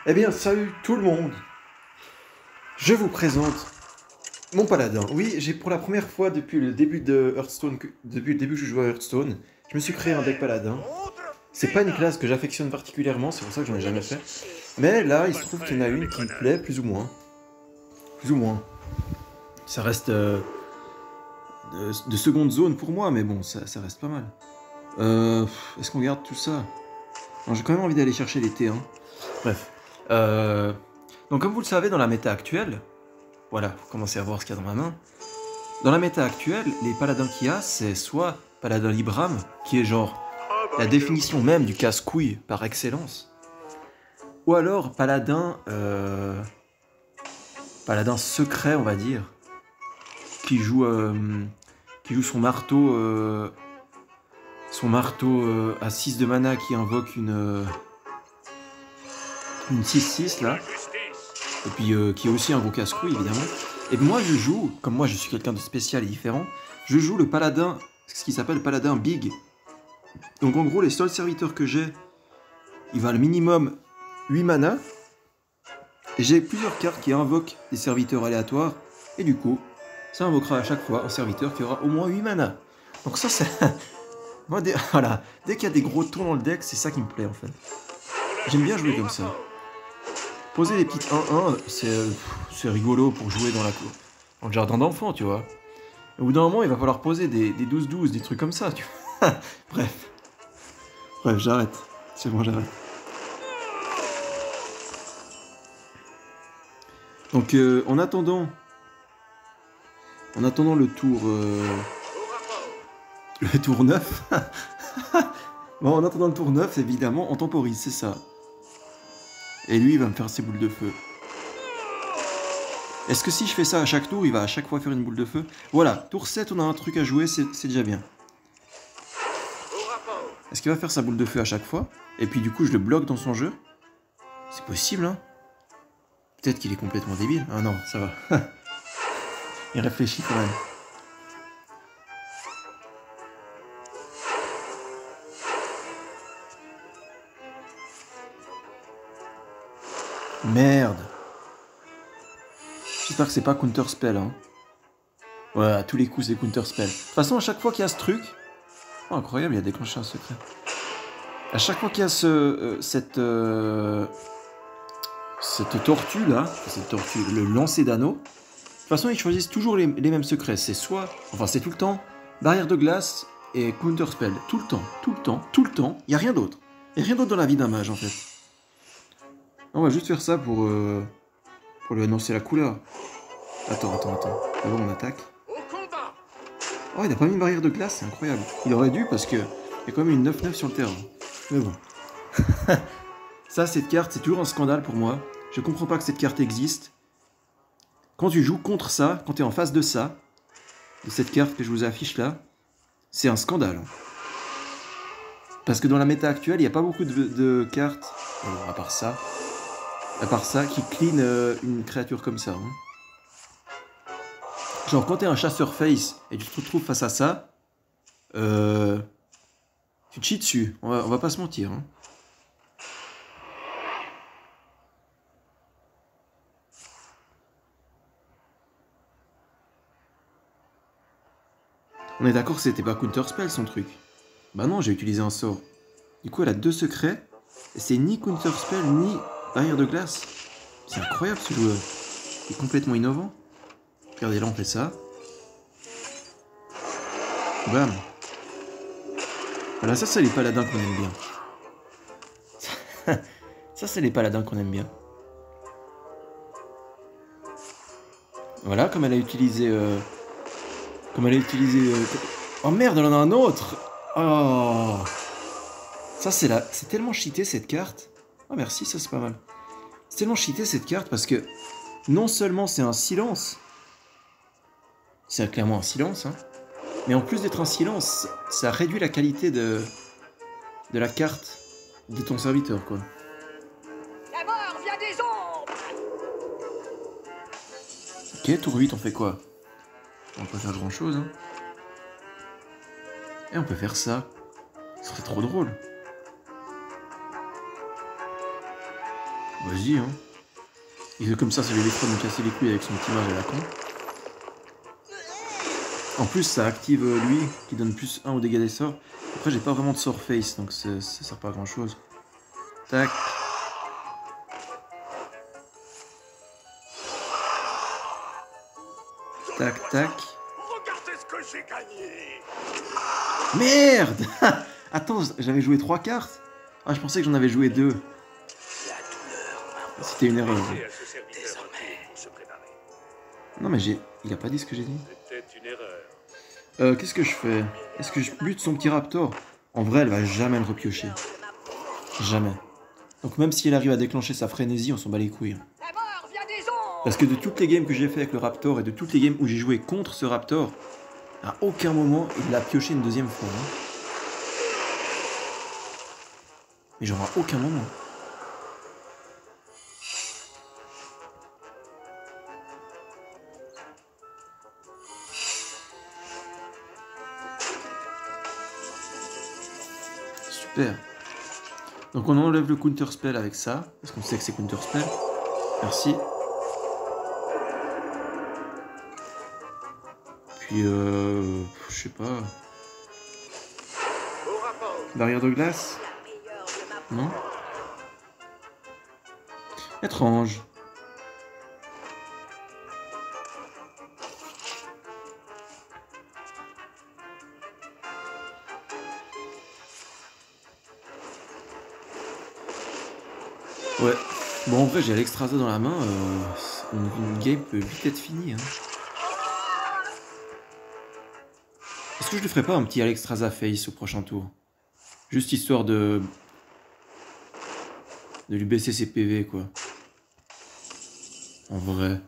Eh bien, salut tout le monde. Je vous présente mon paladin. Oui, j'ai pour la première fois depuis le début de Hearthstone, depuis le début que je joue à Hearthstone, je me suis créé un deck paladin. C'est pas une classe que j'affectionne particulièrement, c'est pour ça que j'en ai jamais fait. Mais là, il se trouve qu'il y en a une qui me plaît plus ou moins. Plus ou moins. Ça reste de seconde zone pour moi, mais bon, ça reste pas mal. Est-ce qu'on garde tout ça? Non, j'ai quand même envie d'aller chercher les T1. Bref. Donc comme vous le savez, dans la méta actuelle, voilà, vous commencez à voir ce qu'il y a dans ma main. Dans la méta actuelle, les paladins qu'il y a, c'est soit paladin Libram, qui est genre la définition même du casse-couille par excellence, ou alors paladin secret, on va dire, qui joue son marteau à 6 de mana qui invoque une 6-6 là, et puis qui est aussi un gros casse-couille évidemment. Et moi je joue, comme moi je suis quelqu'un de spécial et différent, je joue le paladin, ce qui s'appelle le paladin big. Donc en gros les seuls serviteurs que j'ai, il valent minimum 8 mana, et j'ai plusieurs cartes qui invoquent des serviteurs aléatoires, et du coup, ça invoquera à chaque fois un serviteur qui aura au moins 8 mana. Donc ça c'est... Moi, voilà, dès qu'il y a des gros tours dans le deck, c'est ça qui me plaît en fait. J'aime bien jouer comme ça. Poser des petites 1-1, c'est rigolo pour jouer dans le jardin d'enfants, tu vois. Au bout d'un moment, il va falloir poser des 12-12, des trucs comme ça, tu vois. Bref. Bref, j'arrête. C'est bon, j'arrête. Donc, en attendant le tour... le tour 9... Bon, en attendant le tour 9, évidemment, on temporise, c'est ça. Et lui, il va me faire ses boules de feu. Est-ce que si je fais ça à chaque tour, il va à chaque fois faire une boule de feu? Voilà, tour 7, on a un truc à jouer, c'est déjà bien. Est-ce qu'il va faire sa boule de feu à chaque fois? Et puis du coup, je le bloque dans son jeu? C'est possible, hein? Peut-être qu'il est complètement débile. Ah non, ça va. Il réfléchit quand même. Merde. J'espère que c'est pas counterspell, hein. Ouais, à tous les coups, c'est counterspell. De toute façon, à chaque fois qu'il y a ce truc... Oh, incroyable, il a déclenché un secret. À chaque fois qu'il y a cette tortue là, le lancer d'anneau, de toute façon ils choisissent toujours les mêmes secrets. C'est soit, enfin c'est tout le temps, barrière de glace et counterspell. Tout le temps, tout le temps, tout le temps. Il n'y a rien d'autre. Il n'y a rien d'autre dans la vie d'un mage en fait. On va juste faire ça pour lui annoncer la couleur. Attends. D'abord on attaque. Oh, il n'a pas mis une barrière de glace, c'est incroyable. Il aurait dû parce que il y a quand même une 9-9 sur le terrain. Mais bon. Ça, cette carte, c'est toujours un scandale pour moi. Je comprends pas que cette carte existe. Quand tu joues contre ça, quand tu es en face de ça, de cette carte que je vous affiche là, c'est un scandale. Parce que dans la méta actuelle, il n'y a pas beaucoup de cartes, à part ça, qui clean une créature comme ça. Hein. Genre, quand tu es un chasseur face et tu te retrouves face à ça, tu te chies dessus. On va pas se mentir. Hein. On est d'accord que c'était pas counterspell son truc. Bah non, j'ai utilisé un sort. Du coup, elle a 2 secrets. Et c'est ni counterspell, ni barrière de glace. C'est incroyable ce joueur. Il est complètement innovant. Regardez là, on fait ça. Bam. Voilà, ça c'est les paladins qu'on aime bien. Ça c'est les paladins qu'on aime bien. Voilà, comme elle a utilisé... Oh merde, elle en a un autre. Oh. Ça c'est tellement cheaté cette carte. Oh merci, ça c'est pas mal. C'est tellement cheaté cette carte parce que non seulement c'est un silence, c'est clairement un silence, hein, mais en plus d'être un silence, ça réduit la qualité de la carte de ton serviteur, quoi. La mort vient des ombres. Ok, tour 8, on fait quoi? On peut pas faire grand chose, hein. Et on peut faire ça. Ce serait trop drôle. Vas-y, hein. Et comme ça lui évitera de me casser les couilles avec son petit mage à la con. En plus, ça active lui, qui donne plus 1 au dégâts des sorts. Après, j'ai pas vraiment de sort face, donc ça sert pas à grand chose. Tac. Tac, tac. Regardez ce que j'ai gagné. Merde. Attends, j'avais joué 3 cartes. Ah, je pensais que j'en avais joué 2. C'était une erreur. Non, mais il a pas dit ce que j'ai dit. C'était une erreur. Qu'est-ce que je fais? Est-ce que je bute son petit raptor? En vrai, elle va jamais le repiocher. Jamais. Donc même si elle arrive à déclencher sa frénésie, on s'en bat les couilles. La mort vient des ombres. Parce que de toutes les games que j'ai fait avec le raptor et de toutes les games où j'ai joué contre ce raptor, à aucun moment il l'a pioché une deuxième fois. Hein. Mais genre à aucun moment. Super. Donc on enlève le counter spell avec ça, parce qu'on sait que c'est counter spell. Merci. Puis je sais pas. Barrière de glace? Non? Étrange. Ouais. Bon, en vrai, j'ai l'Exstrasa dans la main. Une game peut vite être finie. Hein. Est-ce que je ne ferai pas un petit Alexstrasza face au prochain tour? Juste histoire de lui baisser ses PV, quoi. En vrai.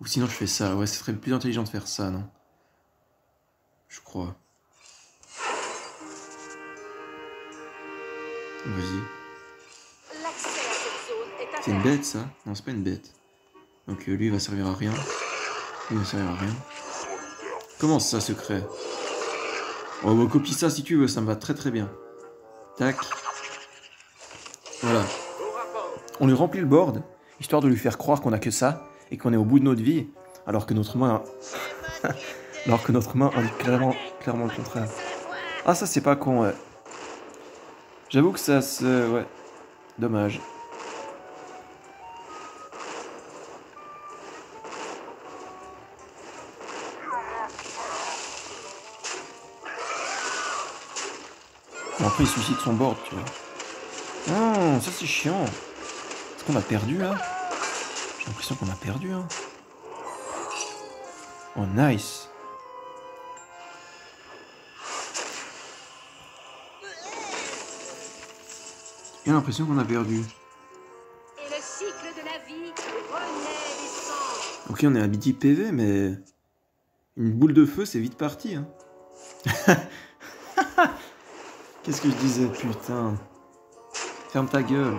Ou sinon, je fais ça. Ouais, ce serait plus intelligent de faire ça, non? Je crois. Vas-y. C'est une bête, ça? Non, c'est pas une bête. Donc lui, il va servir à rien. Lui, il va servir à rien. Comment ça, secret? Oh, bah, copie ça si tu veux, ça me va très très bien. Tac. Voilà. On lui remplit le board, histoire de lui faire croire qu'on a que ça, et qu'on est au bout de notre vie, alors que notre main... indique clairement le contraire. Ah, ça, c'est pas con, ouais. J'avoue que ça se... Ouais. Dommage. Bon, après, il suicide son board, tu vois. Non, ça, c'est chiant. Est-ce qu'on a perdu, là? J'ai l'impression qu'on a perdu, hein. Oh, nice. J'ai l'impression qu'on a perdu. Et le cycle de la vie renaît des cendres. Ok, on est à midi PV, mais... Une boule de feu, c'est vite parti, hein. Qu'est-ce que je disais, putain. Ferme ta gueule.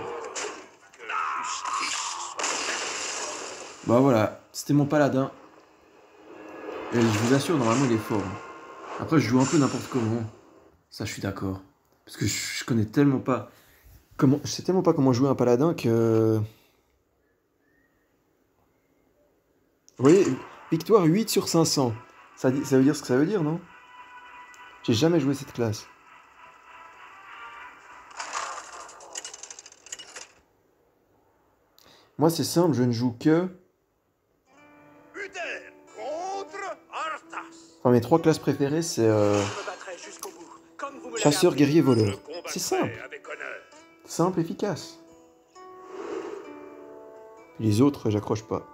Bah voilà, c'était mon paladin. Et je vous assure, normalement, il est fort. Après, je joue un peu n'importe comment. Ça, je suis d'accord. Parce que je connais tellement pas... Je sais tellement pas comment jouer un paladin que... Vous voyez, victoire 8 sur 500. Ça veut dire ce que ça veut dire, non? J'ai jamais joué cette classe. Moi, c'est simple, je ne joue que... Uther contre Arthas. Enfin, mes 3 classes préférées, c'est... Je me battrai jusqu'au bout, comme vous me l'avez Chasseur, appris. guerrier, voleur. Je combattrai C'est simple. avec honneur. Simple, efficace. Les autres, j'accroche pas.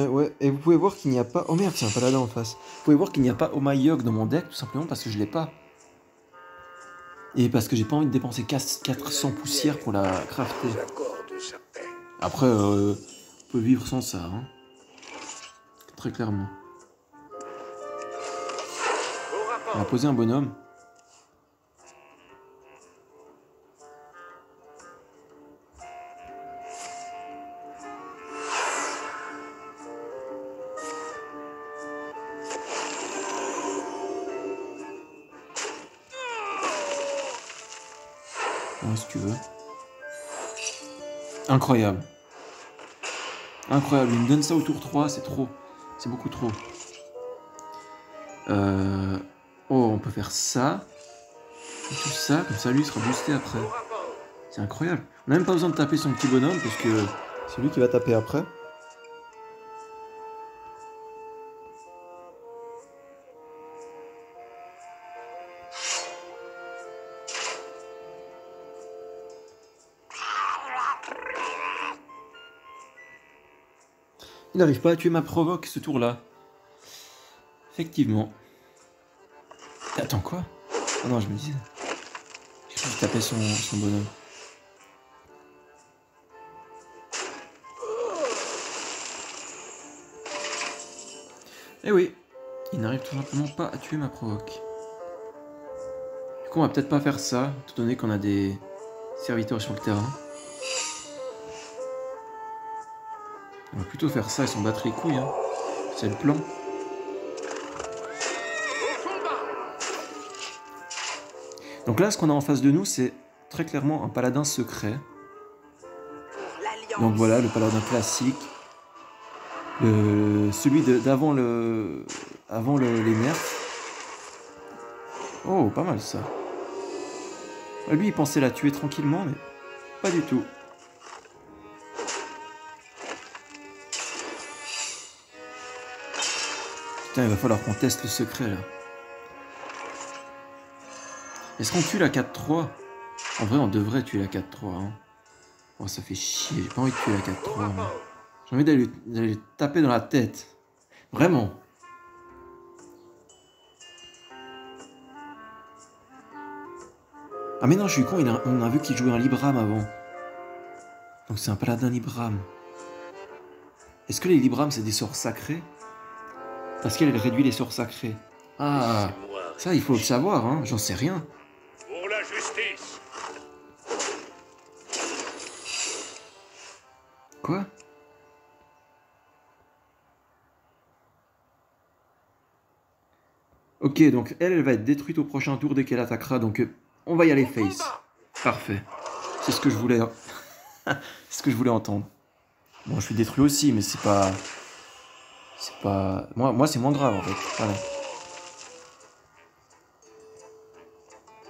Ouais, et vous pouvez voir qu'il n'y a pas... Oh merde, c'est un paladin en face. Vous pouvez voir qu'il n'y a pas Oh My Yogg dans mon deck, tout simplement parce que je l'ai pas. Et parce que j'ai pas envie de dépenser 400 poussières pour la crafter. Après, on peut vivre sans ça, hein. Très clairement. On va poser un bonhomme. hein, si tu veux. Incroyable. Incroyable, il me donne ça au tour 3, c'est trop. C'est beaucoup trop. Oh, on peut faire ça. Et tout ça, comme ça lui il sera boosté après. C'est incroyable. On n'a même pas besoin de taper son petit bonhomme parce que c'est lui qui va taper après. Il n'arrive pas à tuer ma provoque ce tour-là. Effectivement. Attends, quoi? Ah non, je me disais. J'ai cru qu'il tapait son bonhomme. Eh oui, il n'arrive tout simplement pas à tuer ma provoque. Du coup, on va peut-être pas faire ça, étant donné qu'on a des serviteurs sur le terrain. On va plutôt faire ça et s'en battre les couilles, hein. C'est le plan. Donc là, ce qu'on a en face de nous, c'est très clairement un paladin secret. Donc voilà, le paladin classique. Celui d'avant les nerfs. Oh, pas mal ça. Lui, il pensait la tuer tranquillement, mais pas du tout. Putain, il va falloir qu'on teste le secret, là. Est-ce qu'on tue la 4-3? En vrai, on devrait tuer la 4-3. Hein. Oh, ça fait chier. J'ai pas envie de tuer la 4-3. J'ai envie d'aller taper dans la tête. Vraiment. Ah mais non, je suis con. On a vu qu'il jouait un Libram avant. Donc c'est un paladin Libram. Est-ce que les Librams, c'est des sorts sacrés? Parce qu'elle réduit les sorts sacrés. Ah, ça, il faut le savoir. Hein. J'en sais rien. Pour la justice. Quoi? Ok, donc elle va être détruite au prochain tour dès qu'elle attaquera. Donc on va y aller face. Parfait. C'est ce que je voulais. C'est ce que je voulais entendre. Bon, je suis détruit aussi, mais c'est pas. C'est pas. Moi c'est moins grave en fait. Voilà.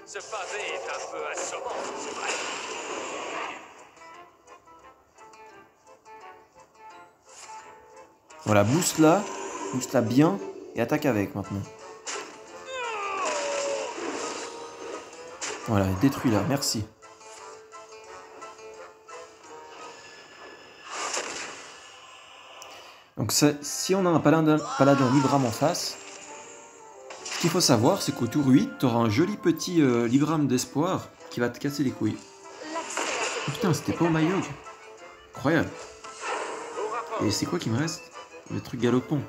Ce pavé est un peu assommant, c'est vrai. Voilà, boost là bien et attaque avec maintenant. Voilà, détruit là, merci. Donc si on a un paladin Libram en face, ce qu'il faut savoir, c'est qu'au tour 8, tu auras un joli petit Libram d'espoir qui va te casser les couilles. Oh, putain, c'était pas au Mayog. Incroyable. Et c'est quoi qui me reste? Le truc galopant.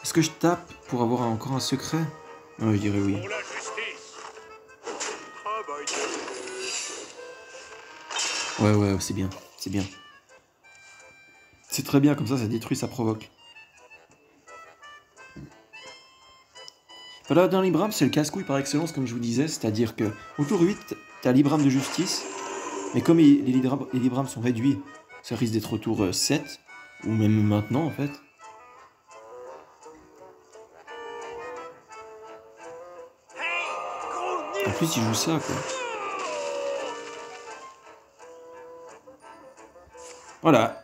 Est-ce que je tape pour avoir encore un secret? Ouais, je dirais oui. Pour la justice. Ouais, c'est bien, c'est bien. C'est très bien, comme ça détruit, ça provoque. Voilà, dans Libram, c'est le casse-couille par excellence, comme je vous disais, c'est-à-dire que au tour 8, t'as Libram de justice, mais comme les Librams sont réduits, ça risque d'être au tour 7, ou même maintenant en fait. En plus, il joue ça, quoi. Voilà.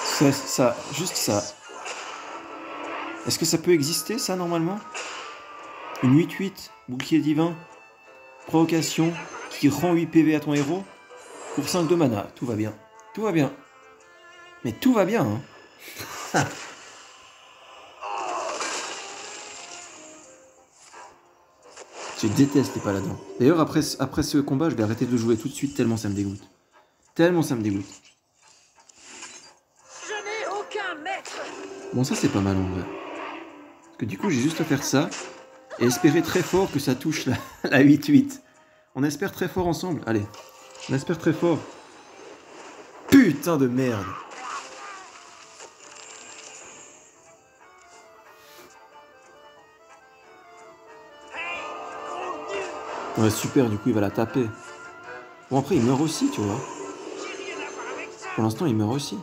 Ça, juste ça. Est-ce que ça peut exister, ça, normalement? Une 8-8, bouclier divin, provocation, qui rend 8 PV à ton héros, pour 5 de mana. Tout va bien. Tout va bien. Mais tout va bien, hein. Je déteste les paladins. D'ailleurs, après ce combat, je vais arrêter de jouer tout de suite tellement ça me dégoûte. Tellement ça me dégoûte. Je n'ai aucun maître. Bon, ça c'est pas mal en vrai. Parce que du coup, j'ai juste à faire ça et espérer très fort que ça touche la 8-8. On espère très fort ensemble. Allez, on espère très fort. Putain de merde. Ouais, super, du coup, il va la taper. Bon, après, il meurt aussi, tu vois. Pour l'instant, il meurt aussi.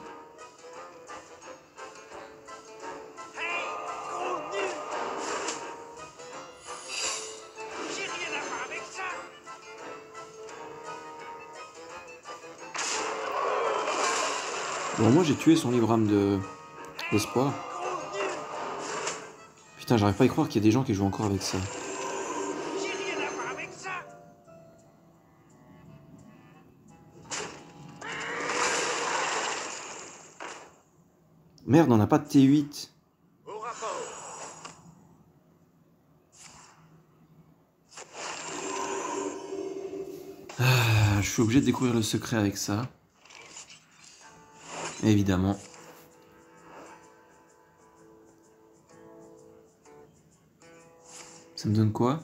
Bon, moi, j'ai tué son livre-âme d'espoir. Putain, j'arrive pas à y croire qu'il y a des gens qui jouent encore avec ça. Merde, on n'a pas de T8. Ah, je suis obligé de découvrir le secret avec ça. Évidemment. Ça me donne quoi?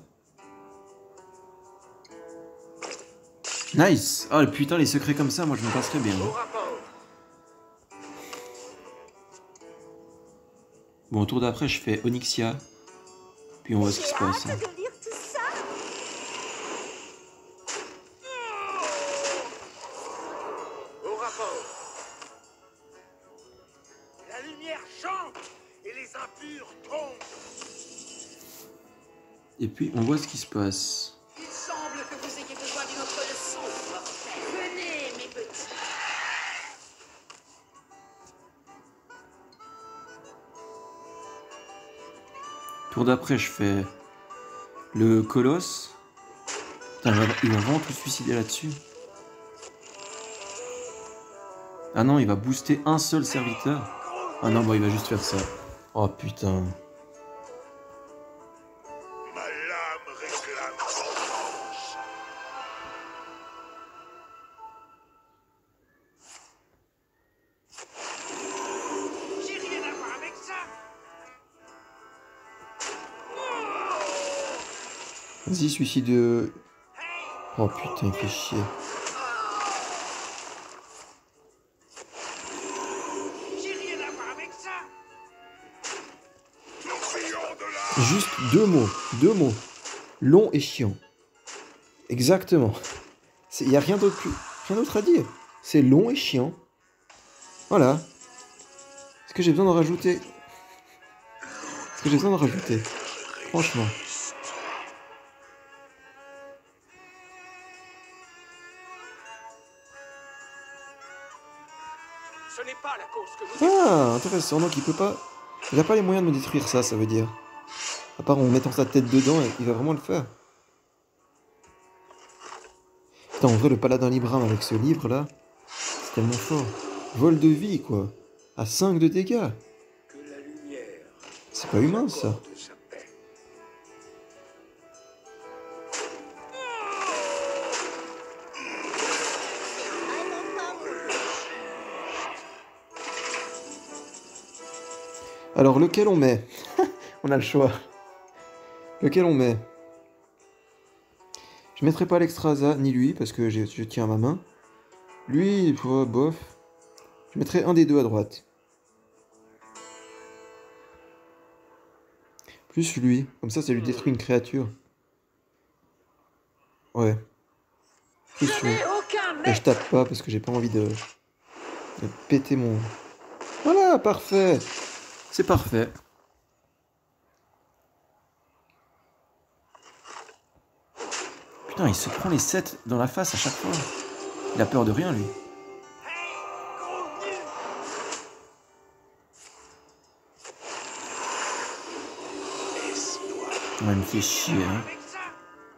Nice! Oh putain, les secrets comme ça, moi je me passerais bien. Bon, au tour d'après, je fais Onyxia. Puis on voit ce qui se passe. Hein. Au rapport. La lumière chante et les impurs tombent. Et puis on voit ce qui se passe. Il semble que vous ayez besoin d'une autre leçon, mortel. Venez, mes petits. Tour d'après, je fais le colosse. Putain, il va vraiment tout suicider là-dessus. Ah non, il va booster un seul serviteur. Ah non, bon, il va juste faire ça. Oh putain. Ma lame réclame vengeance. J'ai rien à voir avec ça. Vas-y, suicide. Oh putain, il fait chier. J'ai rien à voir avec ça. Juste deux mots, long et chiant. Exactement. Il n'y a rien d'autre à dire. C'est long et chiant. Voilà. Est-ce que j'ai besoin d'en rajouter? Franchement. Ce n'est pas la cause que vous... Ah, intéressant. Donc il n'a pas les moyens de me détruire ça, ça veut dire. À part en mettant sa tête dedans, il va vraiment le faire. Putain, en vrai, le paladin Libram avec ce livre-là, c'est tellement fort. Vol de vie, quoi. À 5 de dégâts. Que la lumière C'est pas humain, ça. accorde sa paix. Alors, lequel on met? On a le choix. Lequel on met? Je mettrai pas l'Extrasa, ni lui, parce que je tiens à ma main. Lui, bof. Je mettrai un des deux à droite. Plus lui. Comme ça lui détruit une créature. Ouais. Plus lui. Et je tape pas parce que j'ai pas envie de péter mon... Voilà, parfait. C'est parfait. Putain, il se prend les 7 dans la face à chaque fois. Il a peur de rien, lui. Ouais, il me fait chier, hein.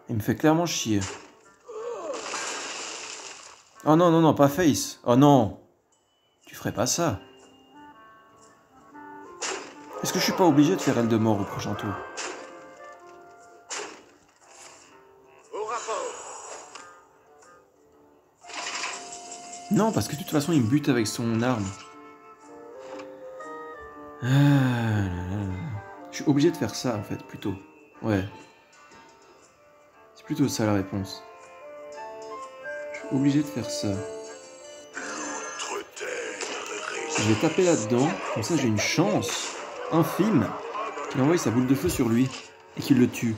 Il me fait clairement chier. Oh non, non, non, pas Face. Oh non. Tu ferais pas ça. Est-ce que je suis pas obligé de faire elle de mort au prochain tour? Au rapport. Non, parce que de toute façon, il me bute avec son arme. Ah, là, là. Je suis obligé de faire ça, en fait, plutôt. Ouais. C'est plutôt ça, la réponse. Je suis obligé de faire ça. Je vais taper là-dedans, comme ça j'ai une chance infime qu'il envoie sa boule de feu sur lui et qu'il le tue.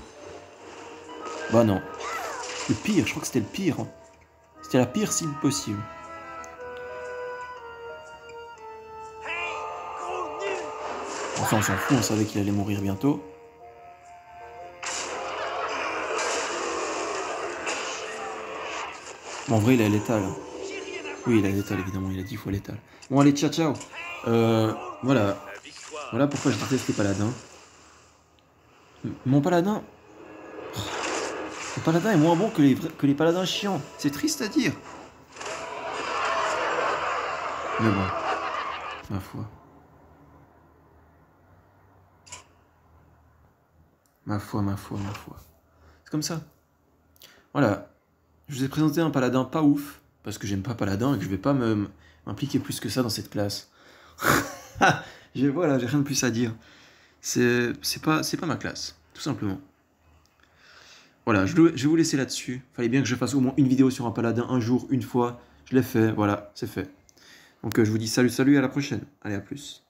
Bah non. Le pire, je crois que c'était le pire. Hein. C'était la pire cible possible. Enfin, on s'en fout, on savait qu'il allait mourir bientôt. Bon, en vrai, il est létal. Oui, il est létal, évidemment, il a 10 fois létal. Bon, allez, ciao, ciao. Voilà. Voilà pourquoi je déteste les paladins. Mon paladin... Le paladin est moins bon que les paladins chiants. C'est triste à dire. Mais bon, ma foi. Ma foi, ma foi, ma foi. C'est comme ça. Voilà. Je vous ai présenté un paladin pas ouf, parce que j'aime pas paladin et que je vais pas m'impliquer plus que ça dans cette classe. Voilà, j'ai rien de plus à dire. C'est pas ma classe, tout simplement. Voilà, je vais vous laisser là-dessus. Fallait bien que je fasse au moins une vidéo sur un paladin un jour, une fois. Je l'ai fait, voilà, c'est fait. Donc je vous dis salut, salut, à la prochaine. Allez, à plus.